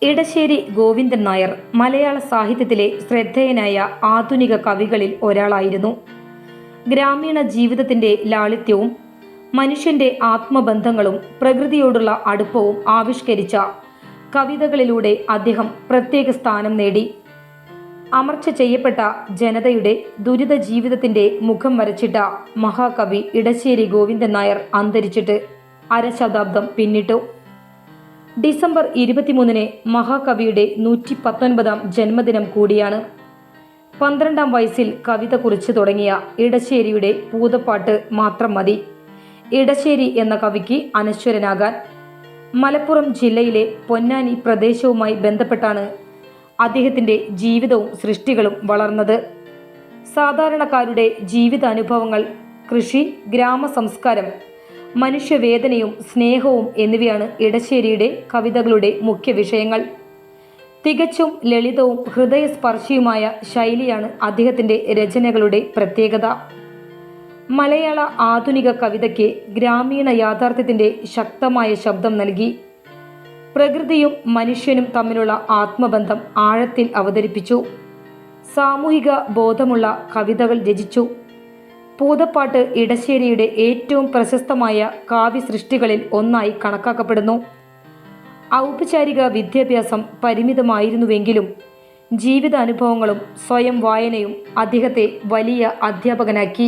ഇടശ്ശേരി ഗോവിന്ദൻ നായർ മലയാള സാഹിത്യത്തിലെ ശ്രദ്ധേയനായ ആധുനിക കവികളിൽ ഒരാളായിരുന്നു. ഗ്രാമീണ ജീവിതത്തിൻ്റെ ലാളിത്യവും മനുഷ്യൻ്റെ ആത്മബന്ധങ്ങളും പ്രകൃതിയോടുള്ള അടുപ്പവും ആവിഷ്കരിച്ച കവിതകളിലൂടെ അദ്ദേഹം പ്രത്യേക സ്ഥാനം നേടി. അമർച്ച ചെയ്യപ്പെട്ട ജനതയുടെ ദുരിത ജീവിതത്തിൻ്റെ മുഖം വരച്ചിട്ട മഹാകവി ഇടശ്ശേരി ഗോവിന്ദൻ നായർ അന്തരിച്ചിട്ട് അരശതാബ്ദം പിന്നിട്ടു. ഡിസംബർ 23 മഹാകവിയുടെ 119-ാം ജന്മദിനം കൂടിയാണ്. 12-ാം വയസ്സിൽ കവിത കുറിച്ചു തുടങ്ങിയ ഇടശ്ശേരിയുടെ പൂതപ്പാട്ട് മാത്രം മതി ഇടശ്ശേരി എന്ന കവിക്ക് അനശ്വരനാകാൻ. മലപ്പുറം ജില്ലയിലെ പൊന്നാനി പ്രദേശവുമായി ബന്ധപ്പെട്ടാണ് അദ്ദേഹത്തിൻ്റെ ജീവിതവും സൃഷ്ടികളും വളർന്നത്. സാധാരണക്കാരുടെ ജീവിതാനുഭവങ്ങൾ, കൃഷി, ഗ്രാമസംസ്കാരം, മനുഷ്യവേദനയും സ്നേഹവും എന്നിവയാണ് ഇടശ്ശേരിയുടെ കവിതകളുടെ മുഖ്യ വിഷയങ്ങൾ. തികച്ചും ലളിതവും ഹൃദയസ്പർശിയുമായ ശൈലിയാണ് അദ്ദേഹത്തിൻ്റെ രചനകളുടെ പ്രത്യേകത. മലയാള ആധുനിക കവിതയ്ക്ക് ഗ്രാമീണ യാഥാർത്ഥ്യത്തിൻ്റെ ശക്തമായ ശബ്ദം നൽകി. പ്രകൃതിയും മനുഷ്യനും തമ്മിലുള്ള ആത്മബന്ധം ആഴത്തിൽ അവതരിപ്പിച്ചു. സാമൂഹിക ബോധമുള്ള കവിതകൾ രചിച്ചു. പൂതപ്പാട്ട് ഇടശ്ശേരിയുടെ ഏറ്റവും പ്രശസ്തമായ കാവ്യസൃഷ്ടികളിൽ ഒന്നായി കണക്കാക്കപ്പെടുന്നു. ഔപചാരിക വിദ്യാഭ്യാസം പരിമിതമായിരുന്നുവെങ്കിലും ജീവിതാനുഭവങ്ങളും സ്വയം വായനയും അദ്ദേഹത്തെ വലിയ അധ്യാപകനാക്കി.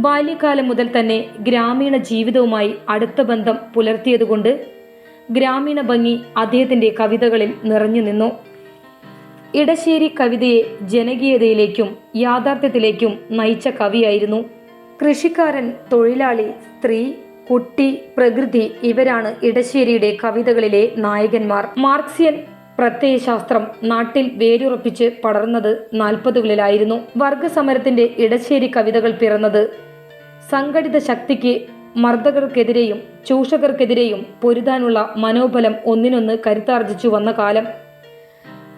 ബാല്യകാലം മുതൽ തന്നെ ഗ്രാമീണ ജീവിതവുമായി അടുത്ത ബന്ധം പുലർത്തിയതുകൊണ്ട് ഗ്രാമീണ ഭംഗി അദ്ദേഹത്തിൻ്റെ കവിതകളിൽ നിറഞ്ഞു നിന്നു. ഇടശ്ശേരി കവിതയെ ജനകീയതയിലേക്കും യാഥാർത്ഥ്യത്തിലേക്കും നയിച്ച കവിയായിരുന്നു. കൃഷിക്കാരൻ, തൊഴിലാളി, സ്ത്രീ, കുട്ടി, പ്രകൃതി ഇവരാണ് ഇടശ്ശേരിയുടെ കവിതകളിലെ നായകന്മാർ. മാർക്സിയൻ പ്രത്യയശാസ്ത്രം നാട്ടിൽ വേരുറപ്പിച്ച് പടർന്നത് 40കളിലായിരുന്നു. വർഗസമരത്തിൻ്റെ ഇടശ്ശേരി കവിതകൾ പിറന്നത് സംഘടിത ശക്തിക്ക് മർദ്ദകർക്കെതിരെയും ചൂഷകർക്കെതിരെയും പൊരുതാനുള്ള മനോബലം ഒന്നിനൊന്ന് കരുത്താർജിച്ചു വന്ന കാലം.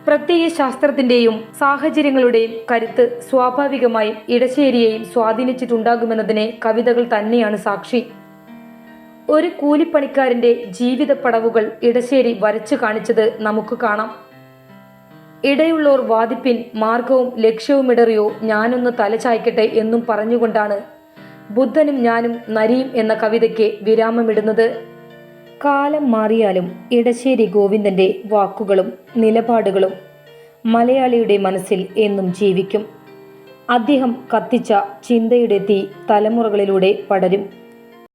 പ്രത്യയശാസ്ത്രത്തിൻ്റെയും സാഹചര്യങ്ങളുടെയും കരുത്ത് സ്വാഭാവികമായും ഇടശ്ശേരിയെയും സ്വാധീനിച്ചിട്ടുണ്ടാകുമെന്നതിനെ കവിതകൾ തന്നെയാണ് സാക്ഷി. ഒരു കൂലിപ്പണിക്കാരൻ്റെ ജീവിത പടവുകൾ ഇടശ്ശേരി വരച്ചു കാണിച്ചത് നമുക്ക് കാണാം. ഇടയുള്ളോർ വാദിപ്പിൻ, മാർഗവും ലക്ഷ്യവുമിടറിയോ ഞാനൊന്ന് തലചായ്ക്കട്ടെ എന്നും പറഞ്ഞുകൊണ്ടാണ് ബുദ്ധനും ഞാനും നരിയും എന്ന കവിതയ്ക്ക് വിരാമമിടുന്നത്. കാലം മാറിയാലും ഇടശ്ശേരി ഗോവിന്ദൻ്റെ വാക്കുകളും നിലപാടുകളും മലയാളിയുടെ മനസ്സിൽ എന്നും ജീവിക്കും. അദ്ദേഹം കത്തിച്ച ചിന്തയുടെ തീ തലമുറകളിലൂടെ പടരും.